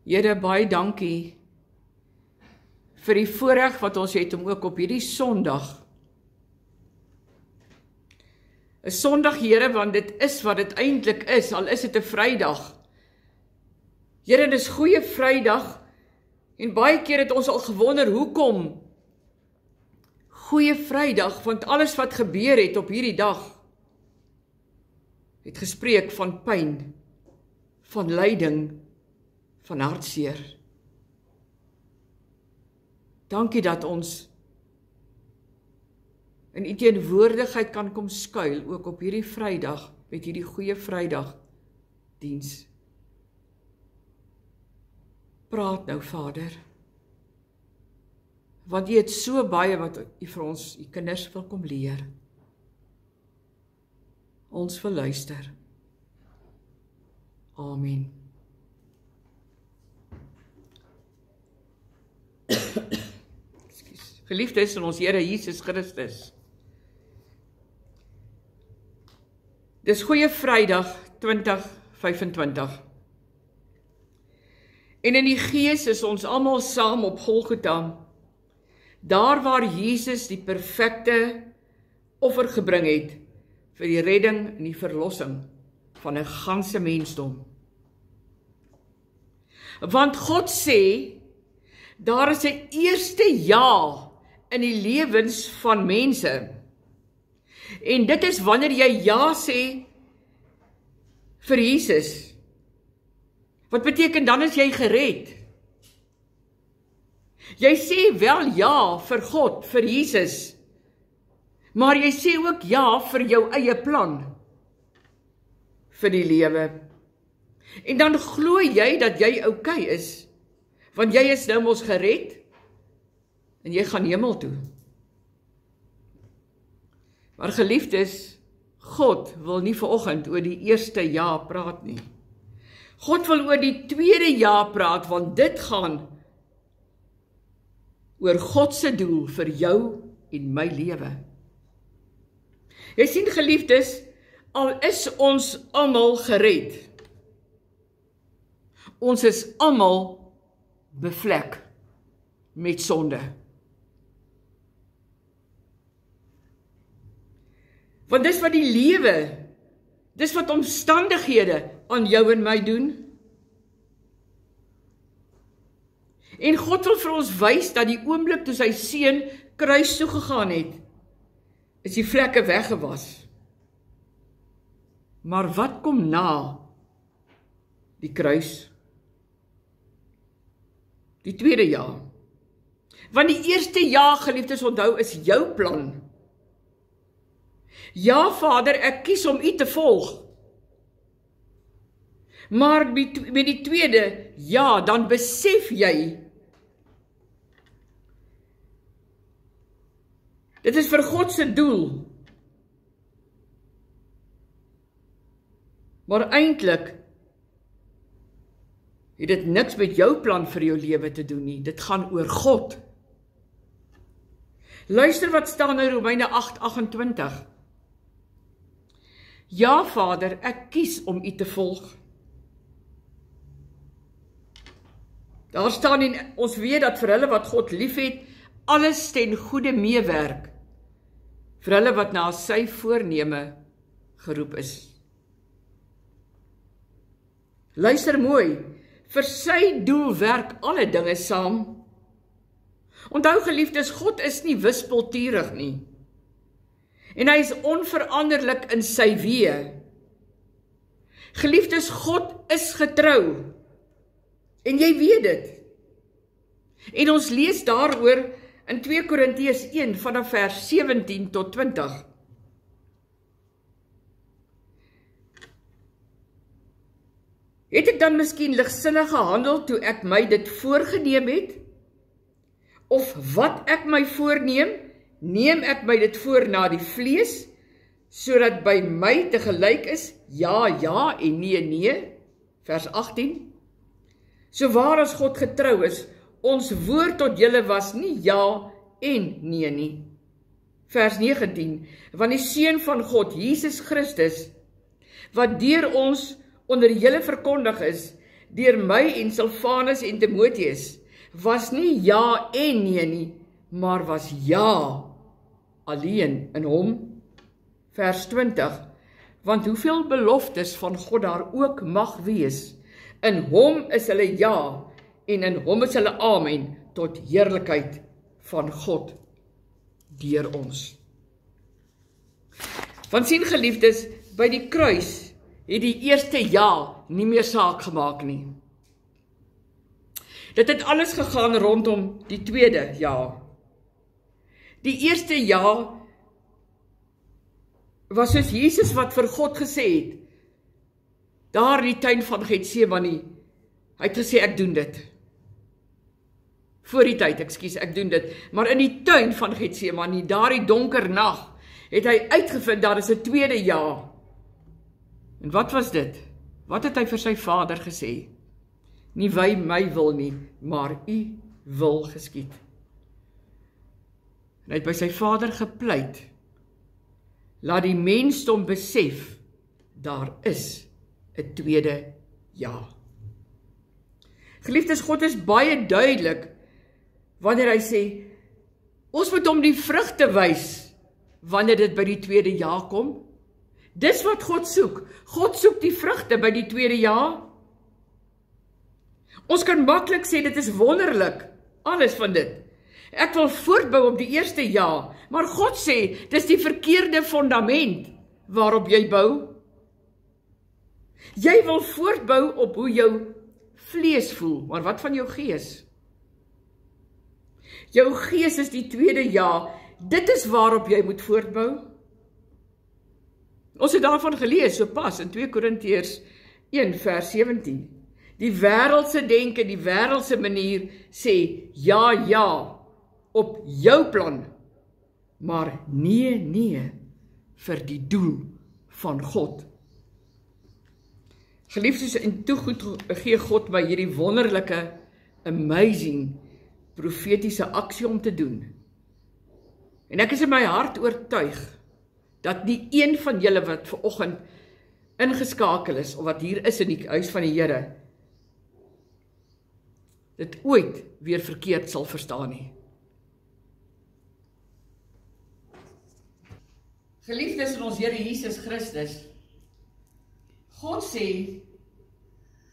Here, baie dankie vir die voorreg wat ons het om ook op hierdie Sondag, 'n Sondag, Here, want dit is wat dit eintlik is, al is dit 'n Vrydag. Here, dit is goeie Vrydag, en baie keer het ons al gewonder, hoekom? Goeie Vrydag, want alles wat gebeur het op hierdie dag, het gespreek van pyn, van lyding, van hartseer. Dankie dat ons in U teenwoordigheid kan kom skuil, ook op hierdie Vrydag, met hierdie goeie Vrydag diens. Praat nou, Vader, want U het so baie wat U vir ons, U kinders, wil kom leer. Ons wil luister. Amen. Geliefdes in ons Here Jesus Christus. Dis Goeie Vrydag 2025. En in die Gees is ons almal saam op Golgotha, daar waar Jesus die perfekte offer gebring het vir die redding en die verlossing van 'n ganse mensdom. Want God sê, daar is 'n eerste ja in die lewens van mense. En dit is wanneer jy ja sê vir Jesus. Wat beteken dan is jy gered? Jy sê wel ja vir God, vir Jesus, maar jy sê ook ja vir jou eie plan vir die lewe. En dan glo jy dat jy okay is, want jy is nou mos gered, en jy gaan hemel toe. Maar geliefdes, God wil nie vanoggend oor die eerste ja praat nie. God wil oor die tweede ja praat, want dit gaan oor God se doel vir jou en my lewe. Jy sien, geliefdes, al is ons almal gered, ons is almal bevlek met sonde. Want dis wat die lewe, dis wat omstandighede aan jou en my doen. En God wil vir ons wys dat die oomblik toe sy seun kruis toe gegaan het, is die vlekke weggewas. Maar wat kom na die kruis? Die tweede ja. Want die eerste ja, geliefdes, onthou, is jou plan. Ja, Vader, ek kies om U te volg. Maar met die tweede ja, dan besef jy, dit is vir God se doel. Maar eintlik het dit niks met jou plan vir jou lewe te doen nie. Dit gaan oor God. Luister wat staan in Romeine 8:28. Ja, Vader, ek kies om U te volg. Daar staan en ons weet dat vir hulle wat God liefhet, alles ten goeie meewerk, vir hulle wat na sy voorneme geroep is. Luister mooi, vir sy doel werk alle dinge saam. Onthou, geliefdes, God is nie wispelturig nie. En hy is onveranderlik in sy weë. Geliefdes, God is getrou. En jy weet dit. En ons lees daaroor in 2 Korintiërs 1 vanaf vers 17 tot 20. Het ek dan miskien ligsinnig gehandel toe ek my dit voorgeneem het? Of wat ek my voorneem, neem ek my dit voor na die vlees, sodat by my te gelyk is, ja, ja en nee, nee, vers 18. So waar as God getrou is, ons woord tot julle was nie ja en nee nie. Vers 19, want die Seun van God, Jesus Christus, wat deur ons onder julle verkondig is, deur my en Silvanus en Timotheus, was nie ja en nee nie, maar was ja alleen in hom. Vers 20, want hoeveel beloftes van God daar ook mag wees, in hom is hulle ja, en in hom is hulle amen, tot heerlikheid van God deur ons. Want sien geliefdes, by die kruis het die eerste ja nie meer saak gemaak nie. Dit het alles gegaan rondom die tweede ja. Die eerste ja was soos Jesus wat vir God gesê het, daar in die tuin van Getsemane, hy het gesê ek doen dit. Voor die tyd, ek doen dit, maar in die tuin van Getsemane, daar die donker nag, het hy uitgevind, daar is 'n tweede ja. En wat was dit? Wat het hy vir sy Vader gesê? Nie wy my wil nie, maar u wil geskied. En hy het by sy Vader gepleit, laat die mensdom besef, daar is 'n tweede ja. Geliefdes, God is baie duidelik, wanneer hy sê, ons moet hom die vrugte wys, wanneer dit by die tweede ja kom. Dis wat God soek. God soek die vrugte by die tweede ja. Ons kan maklik sê, dit is wonderlik, alles van dit. Ek wil voortbou op die eerste ja, maar God sê, dis die verkeerde fundament waarop jy bou. Jy wil voortbou op hoe jou vlees voel, maar wat van jou gees? Jou gees is die tweede ja, dit is waarop jy moet voortbou. Ons het daarvan gelees, so pas, in 2 Korintiërs 1 vers 17. Die wêreldse denke, die wêreldse manier sê, ja, op jou plan, maar nee, vir die doel van God. Geliefdes, en toe goed gee God my hierdie wonderlike, amazing, profetiese aksie om te doen. En ek is in my hart oortuig, dat nie een van julle wat vanoggend ingeskakel is, of wat hier is in die huis van die Here, dit ooit weer verkeerd sal verstaan nie. Geliefdes in ons Here Jesus Christus, God sê,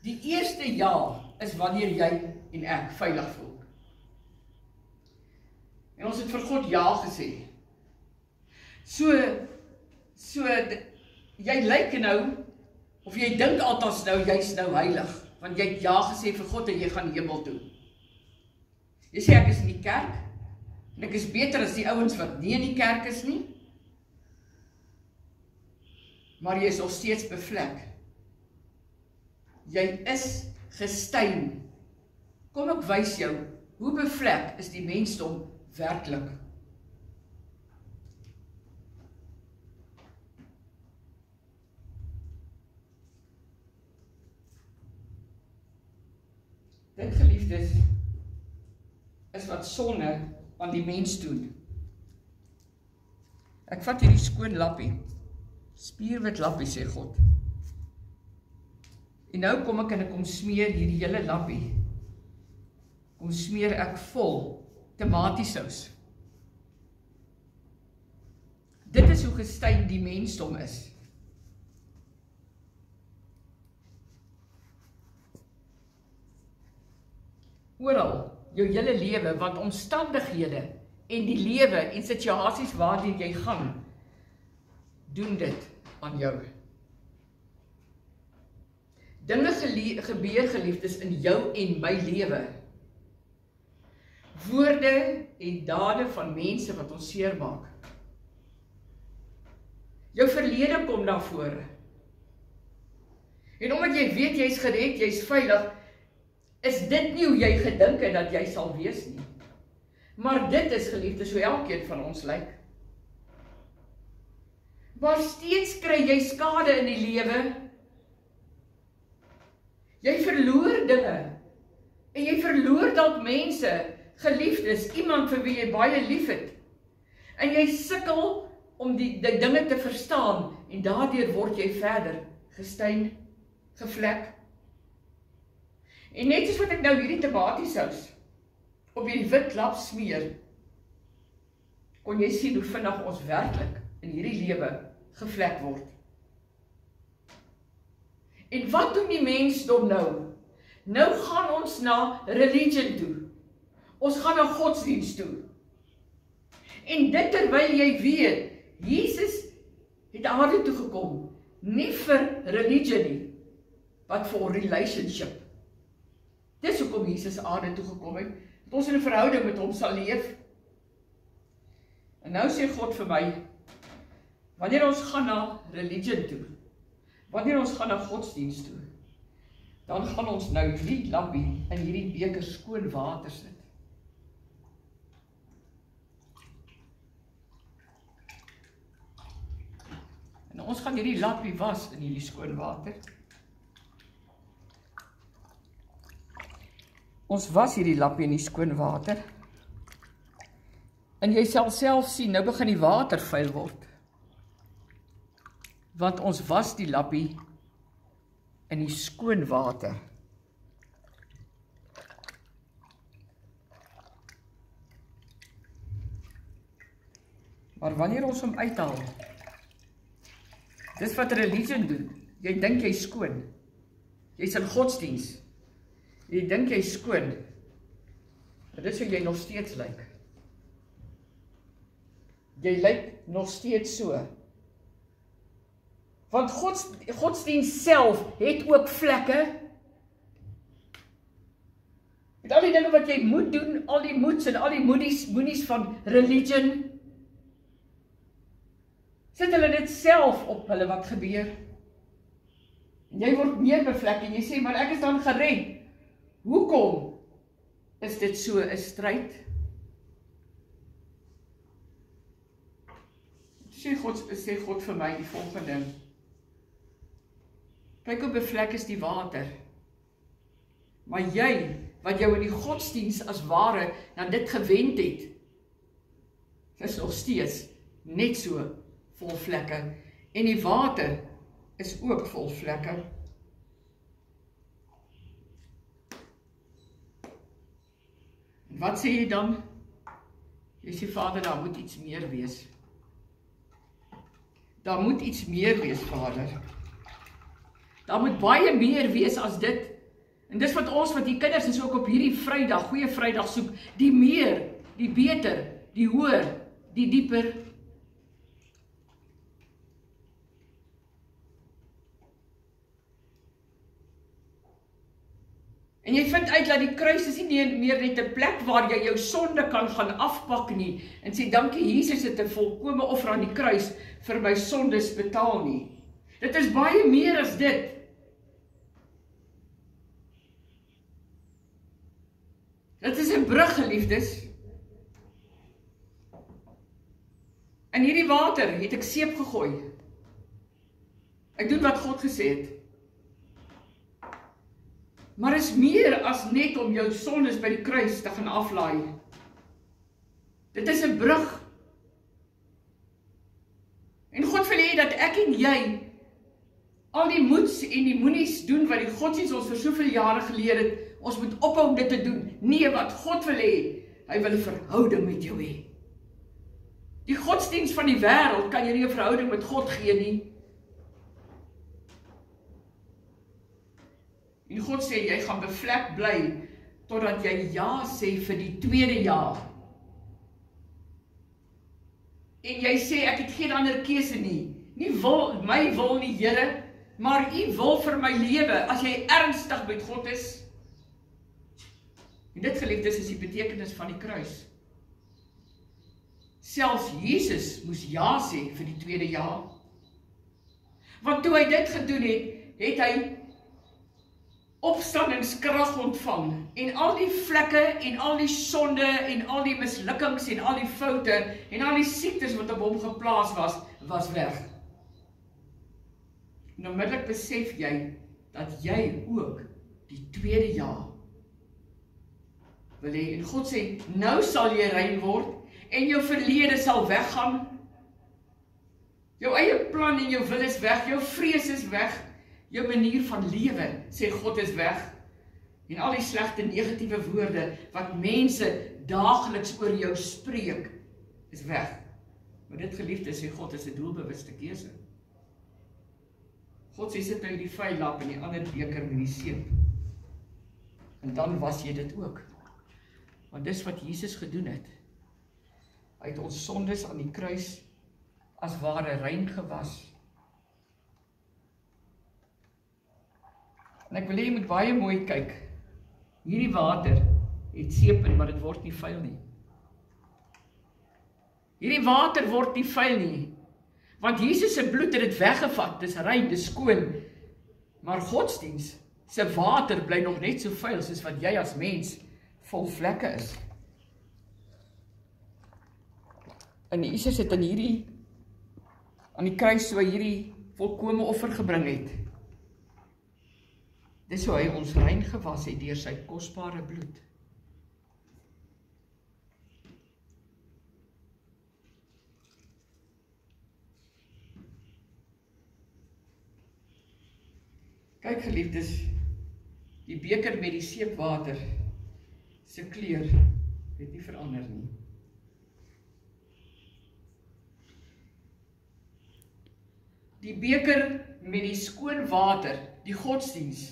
die eerste ja is wanneer jy en ek veilig voel. En ons het vir God ja gesê. So jy lyk nou, of jy dink althans nou, jy's nou heilig, want jy het ja gesê vir God en jy gaan hemel toe. Jy sê ek is in die kerk, en ek is beter as die ouens wat nie in die kerk is nie, maar jy is nog steeds bevlek. Jy is gestein. Kom ek wys jou, hoe bevlek is die mensdom werklik. Dit, geliefdes, is wat sonde aan die mens doen. Ek vat hierdie skoon lappie, spierwit lappie, sê God. En nou kom ek en ek kom smeer hierdie hele lappie, kom smeer ek vol tomatiesous. Dit is hoe gestein die mensdom is. Oral, jou hele lewe, want omstandighede en die lewe en situasies waardeur jy gaan, doen dit aan jou. Dinge gebeur, geliefdes, in jou en my lewe. Woorde en dade van mense wat ons seermaak. Jou verlede kom na vore. En omdat jy weet jy is gered, jy is veilig, is dit nie hoe jy gedink het dat jy sal wees nie. Maar dit is, geliefdes, hoe elkeen van ons lyk. Maar steeds kry jy skade in die lewe. Jy verloor dinge. En jy verloor dalk mense, geliefdes, iemand vir wie jy baie lief het. En jy sukkel om die dinge te verstaan, en daardeur word jy verder gestein, gevlek. En net soos wat ek nou hierdie tomatiesous op hierdie wit lap smeer, kon jy sien hoe vinnig ons werklik in hierdie lewe gevlek word. En wat doen die mensdom nou? Nou gaan ons na religion toe. Ons gaan na godsdienst toe. En dit terwyl jy weet, Jesus het aarde toe gekom, nie vir religion nie, but for relationship. Dis hoekom Jesus aarde toe gekom het, dat ons in 'n verhouding met hom sal leef. En nou sê God vir my, wanneer ons gaan na religion toe, wanneer ons gaan na godsdienst toe, dan gaan ons nou hierdie lappie in hierdie beker skoon water sit. En ons gaan hierdie lappie was in hierdie skoon water. Ons was hierdie lappie in die skoon water. En jy sal self sien, nou begin die water vuil word. Want ons was die lappie in die skoon water. Maar wanneer ons hom uithaal, dis wat religion doen. Jy dink jy skoon. Jy's in godsdienst. Jy dink jy skoon. Maar dis hoe jy nog steeds lyk. Jy lyk nog steeds so. Want godsdienst self het ook vlekke. Met al die dinge wat jy moet doen, al die moeds en al die moenies van religion, sit hulle dit self op hulle wat gebeur. En jy word meer bevlek en jy sê, maar ek is dan gered. Hoekom is dit so 'n stryd? Sê God vir my die volgende. Kyk hoe bevlek is die water. Maar jy, wat jou in die godsdienst as ware na dit gewend het, is nog steeds net so vol vlekke. En die water is ook vol vlekke. En wat sê jy dan? Jy sê, Vader, daar moet iets meer wees. Daar moet iets meer wees, Vader. Daar moet baie meer wees as dit. En dis wat ons, wat die kinders is ook op hierdie Vrydag, goeie Vrydag soek, die meer, die beter, die hoër, die dieper. En jy vind uit dat die kruis is nie meer net 'n plek waar jy jou sonde kan gaan afpak nie, en sê, dankie Jesus het 'n volkome offer aan die kruis vir my sondes betaal nie. Dit is baie meer as dit. Dit is 'n brug, geliefdes. In hierdie water het ek seep gegooi. Ek doen wat God gesê het. Maar is meer as net om jou sondes by die kruis te gaan aflaai. Dit is 'n brug. En God wil hê dat ek en jy al die moeds en die moenies doen wat die godsdienst ons vir soveel jare geleer het, ons moet ophou om dit te doen. Nee, wat God wil hê, hy wil 'n verhouding met jou hê. Die godsdienst van die wêreld kan jy nie 'n verhouding met God gee nie. En God sê, jy gaan bevlek bly, totdat jy ja sê vir die tweede ja. En jy sê, ek het geen ander keuse nie. Nie my wil nie, Here, maar U wil vir my lewe, as jy ernstig met God is. En dit, geliefdes, is die betekenis van die kruis. Selfs Jesus moes ja sê vir die tweede ja. Want toe hy dit gedoen het, het hy opstandingskrag ontvang, en al die vlekke, en al die sonde, en al die mislukkings, en al die foute, en al die siektes wat op hom geplaas was weg. En onmiddellik besef jy, dat jy ook die tweede ja wil hê. En God sê, nou sal jy rein word, en jou verlede sal weggaan. Jou eie plan en jou wil is weg, jou vrees is weg, jou manier van lewe, sê God, is weg. En al die slegte negatiewe woorde wat mense daagliks oor jou spreek, is weg. Maar dit geliefdes, sê God, is 'n doelbewuste keuse. God sê, sit nou die vuillap in die ander beker met die seep. En dan was jy dit ook. Want dis wat Jesus gedoen het. Hy het ons sondes aan die kruis as ware rein gewas. En ek wil hê jy moet baie mooi kyk. Hierdie water het seep in, maar dit word nie vuil nie. Hierdie water word nie vuil nie. Want Jesus se bloed het dit weggevat, dis rein, dis skoon. Maar godsdiens se water bly nog net so vuil soos wat jy as mens vol vlekke is. En Jesus het aan die kruis so hierdie volkome offer gebring het. Dis hoe hy ons rein gewas het deur sy kosbare bloed. Kyk geliefdes, die beker met die seepwater se kleur het nie verander nie. Die beker met die skoon water, die godsdiens.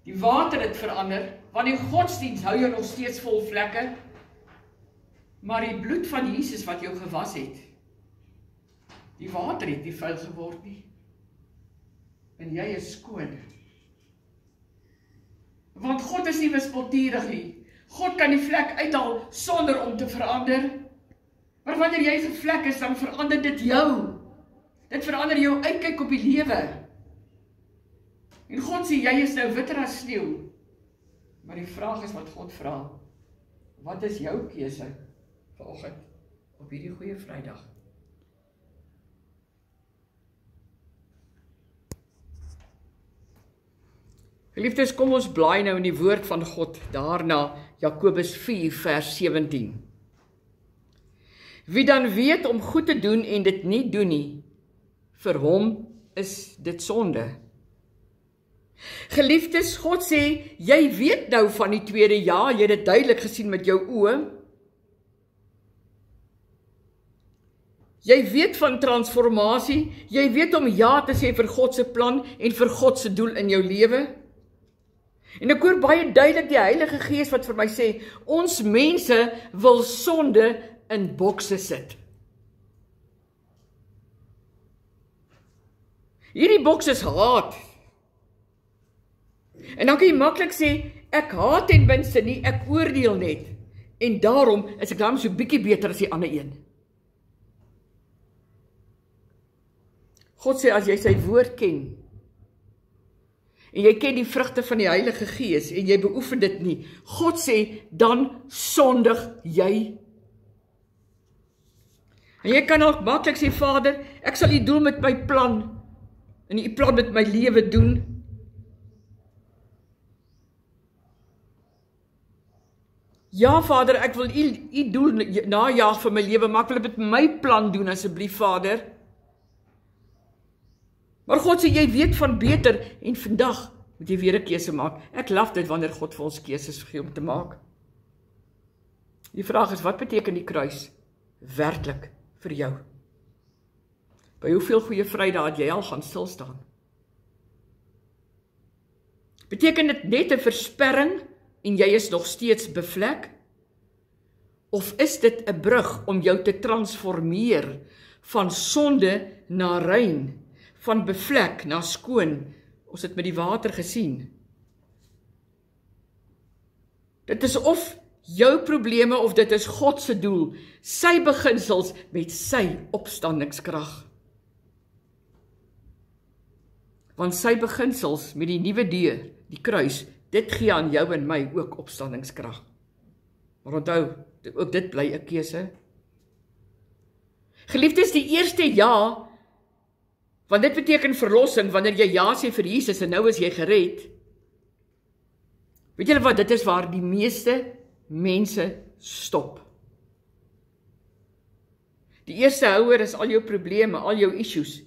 Die water het verander, want die godsdiens hou jou nog steeds vol vlekke, maar die bloed van Jesus wat jou gewas het, die water het nie vuil geword nie. En jy is skoon. Want God is nie wispelturig nie. God kan die vlek uithaal sonder om te verander. Maar wanneer jy gevlek is, dan verander dit jou. Dit verander jou uitkyk op die lewe. En God sê, jy is nou witter as sneeu. Maar die vraag is wat God vra. Wat is jou keuse vanoggend op hierdie goeie Vrydag? Geliefdes, kom ons blaai nou in die woord van God, daarna Jakobus 4 vers 17. Wie dan weet om goed te doen en dit nie doen nie, vir hom is dit sonde. Geliefdes, God sê, jy weet nou van die tweede ja, jy het dit duidelik gesien met jou oë. Jy weet van transformasie, jy weet om ja te sê vir God se plan en vir God se doel in jou lewe. En ek hoor baie duidelik die Heilige Gees wat vir my sê, ons mense wil sonde in bokse sit. Hierdie boks is haat. En dan kan jy maklik sê, ek haat ten minste nie, ek oordeel net. En daarom is ek daarom so bietjie beter as die ander een. God sê, as jy sy woord ken, en jy ken die vrugte van die Heilige Gees, en jy beoefen dit nie, God sê, dan sondig jy. En jy kan ook maklik sê, Vader, ek sal die doel met my plan, en die plan met my lewe doen. Ja, Vader, ek wil u doel najaag vir my lewe, maar ek wil dit met my plan doen, asseblief, Vader. Maar God sê, jy weet van beter, en vandag moet jy weer 'n keuse maak. Ek laf dit wanneer God vir ons keuses gee om te maak. Die vraag is, wat beteken die kruis werklik vir jou? By hoeveel goeie Vrydae het jy al gaan stilstaan? Beteken dit net 'n versperring, en jy is nog steeds bevlek? Of is dit 'n brug om jou te transformeer van sonde na rein, van bevlek na skoon? Ons het met die water gesien. Dit is of jou probleme of dit is God se doel, sy beginsels met sy opstandingskrag. Want sy beginsels met die nuwe deur, die kruis, dit gee aan jou en my ook opstandingskrag. Maar onthou, ook dit bly 'n keuse. Geliefdes, die eerste ja, want dit beteken verlossing, wanneer jy ja sê vir Jesus en nou is jy gered. Weet julle wat, dit is waar die meeste mense stop. Die eerste houer is al jou probleme, al jou issues.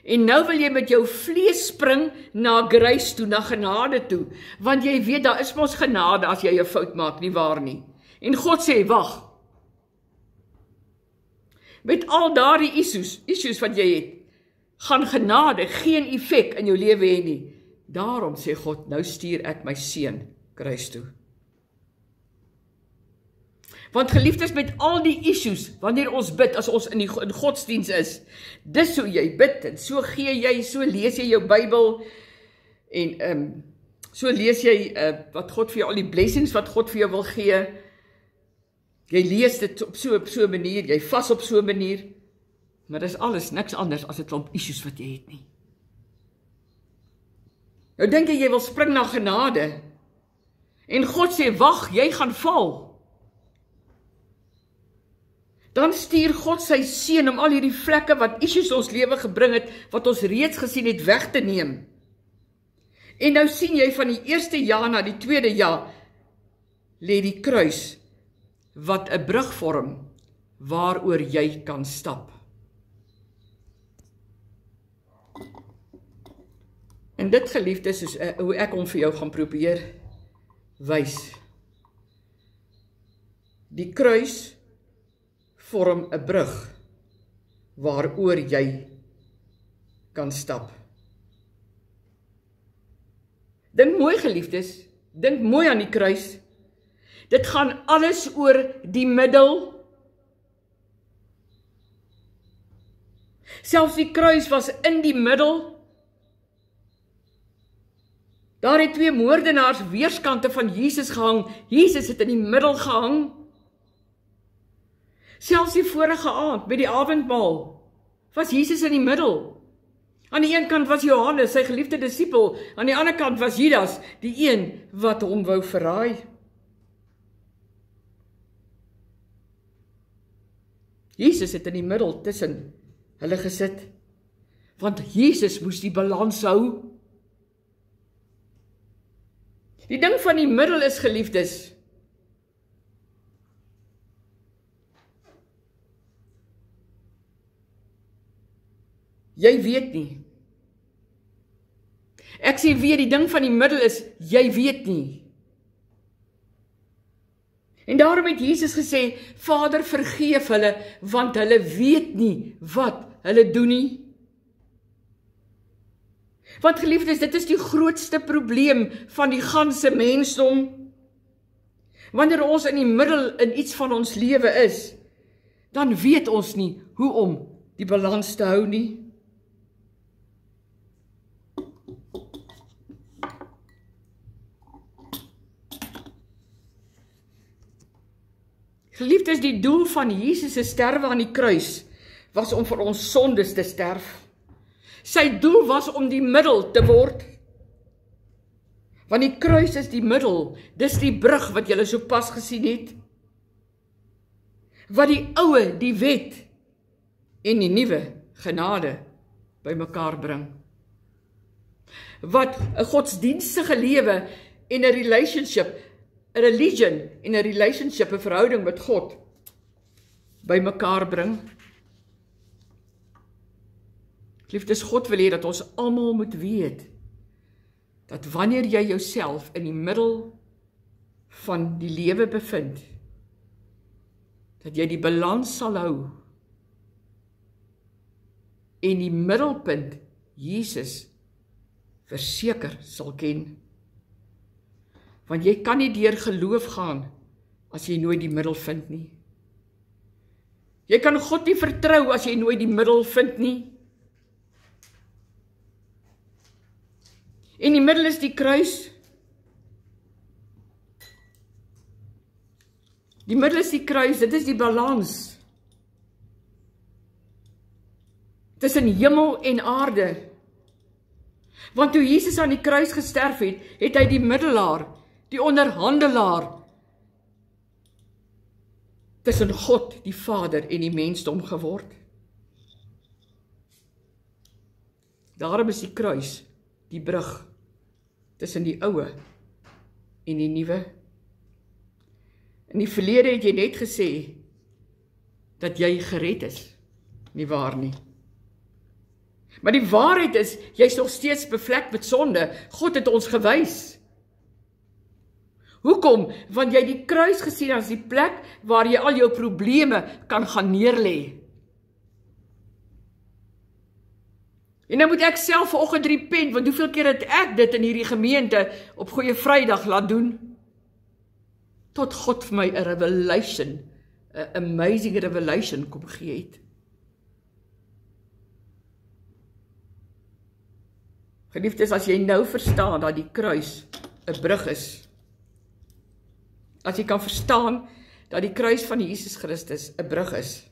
En nou wil jy met jou vlees spring na grace toe, na genade toe, want jy weet, daar is mos genade as jy 'n fout maak, nie waar nie. En God sê, wag. Met al daardie issues wat jy het, gaan genade geen effek in jou lewe hê nie. Daarom sê God, nou stuur ek my seun kruis toe. Want geliefdes, met al die issues, wanneer ons bid, as ons in godsdiens is, dis hoe jy bid, en so gee jy, so lees jy jou Bybel, en so lees jy wat God vir jou, al die blessings wat God vir jou wil gee, jy lees dit op so 'n manier, jy vas op so 'n manier, maar dis alles niks anders as 'n klomp issues wat jy het nie. Nou dink jy wil spring na genade, en God sê, wag, jy gaan val. Dan stuur God sy seun om al hierdie vlekke wat issues ons lewe gebring het, wat ons reeds gesien het, weg te neem. En nou sien jy van die eerste jaar na die tweede jaar, lê die kruis, wat 'n brug vorm, waaroor jy kan stap. En dit, geliefdes, is hoe ek hom vir jou gaan probeer wys. Die kruis vorm 'n brug, waaroor jy kan stap. Dink mooi, geliefdes, dink mooi aan die kruis. Dit gaan alles oor die middel. Selfs die kruis was in die middel. Daar het 2 moordenaars weerskante van Jesus gehang. Jesus het in die middel gehang. Selfs die vorige aand, by die avondmaal, was Jesus in die middel. Aan die een kant was Johannes, sy geliefde disipel, aan die ander kant was Judas, die een wat hom wou verraai. Jesus het in die middel tussen hulle gesit, want Jesus moes die balans hou. Die ding van die middel is, geliefdes, jy weet nie. Ek sê weer, die ding van die middel is, jy weet nie. En daarom het Jesus gesê, Vader, vergeef hulle, want hulle weet nie wat hulle doen nie. Want geliefdes, dit is die grootste probleem van die ganse mensdom. Wanneer ons in die middel in iets van ons lewe is, dan weet ons nie hoe om die balans te hou nie. Geliefdes, die doel van Jesus se sterwe aan die kruis was om vir ons sondes te sterf. Sy doel was om die middel te word. Want die kruis is die middel, dis die brug wat julle so pas gesien het. Wat die oue, die wet en die nuwe genade by mekaar bring. Wat 'n godsdienstige lewe en 'n relationship, 'n religion en 'n relationship, 'n verhouding met God by mekaar bring. Liefdes, God wil hê dat ons almal moet weet, dat wanneer jy jouself in die middel van die lewe bevind, dat jy die balans sal hou, en die middelpunt, Jesus, verseker sal ken. Want jy kan nie deur geloof gaan, as jy nooit die middel vind nie. Jy kan God nie vertrou, as jy nooit die middel vind nie. En die middel is die kruis. Die middel is die kruis, dit is die balans tussen hemel en aarde. Want toe Jesus aan die kruis gesterf het, het hy die middelaar, die onderhandelaar tussen God, die Vader en die mensdom geword. Daarom is die kruis die brug tussen die oue en die nuwe. In die verlede het jy net gesê dat jy gered is, nie waar nie. Maar die waarheid is, jy is nog steeds bevlek met sonde. God het ons gewys. Hoekom? Want jy die kruis gesien as die plek waar jy al jou probleme kan gaan neerlê. En nou moet ek self vanoggend repent, want hoeveel keer het ek dit in hierdie gemeente op Goeie Vrydag laat doen? Tot God vir my 'n revelation, 'n amazing revelation kom gee het. Geliefdes, as jy nou verstaan dat die kruis 'n brug is, as jy kan verstaan dat die kruis van Jesus Christus 'n brug is,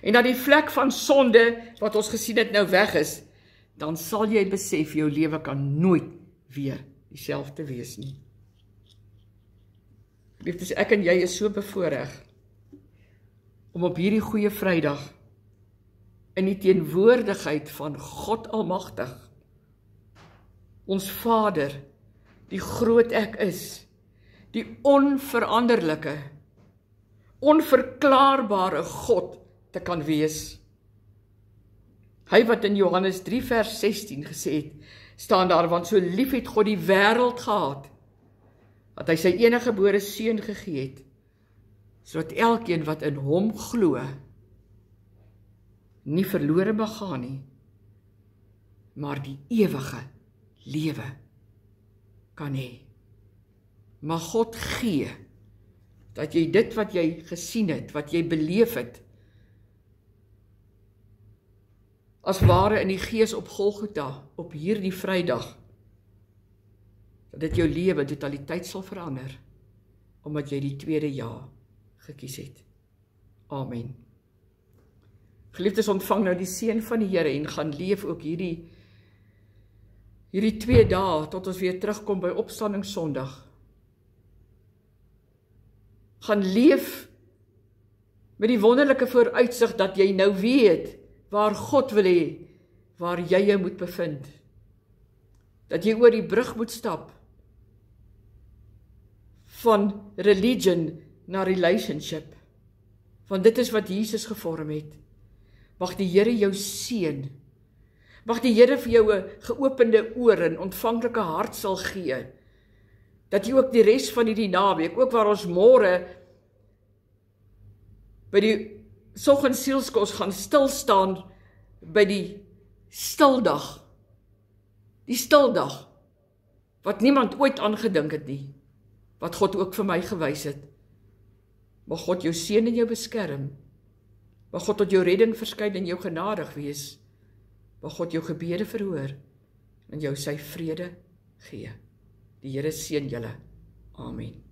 en dat die vlek van sonde wat ons gesien het nou weg is, dan sal jy besef, jou lewe kan nooit weer dieselfde wees nie. Liefdes, ek en jy is so bevoorreg om op hierdie Goeie Vrydag in die teenwoordigheid van God Almagtig, ons Vader, die groot Ek is, die onveranderlike, onverklaarbare God te kan wees. Hy wat in Johannes 3 vers 16 gesê het, staan daar, want so lief het God die wêreld gehad, dat hy sy eniggebore seun gegee het, sodat elkeen wat in hom glo, nie verlore mag gaan nie, maar die ewige lewe kan hê. Mag God gee, dat jy dit wat jy gesien het, wat jy beleef het, as ware in die gees op Golgotha, op hierdie Vrydag, dat dit jou lewe totaliteit sal verander, omdat jy die tweede ja gekies het. Amen. Geliefdes, ontvang nou die seën van die Here en gaan leef ook hierdie 2 dae, tot ons weer terugkom by Opstanding Sondag. Gaan leef met die wonderlike vooruitsig dat jy nou weet waar God wil hê, waar jy jou moet bevind. Dat jy oor die brug moet stap van religion na relationship. Want dit is wat Jesus gevorm het. Mag die Here jou seën. Mag die Here vir jou 'n geopende oor en ontvanklike hart sal gee. Dat jy ook die res van hierdie naweek, ook waar ons môre by die soggendsielskos gaan stil staan by die stildag. Die stildag, wat niemand ooit aangedink het nie, wat God ook vir my gewys het. Mag God jou seën en jou beskerm. Mag God tot jou redding verskyn en jou genadig wees. Mag God jou gebede verhoor en jou sy vrede gee. Die Here seën julle. Amen.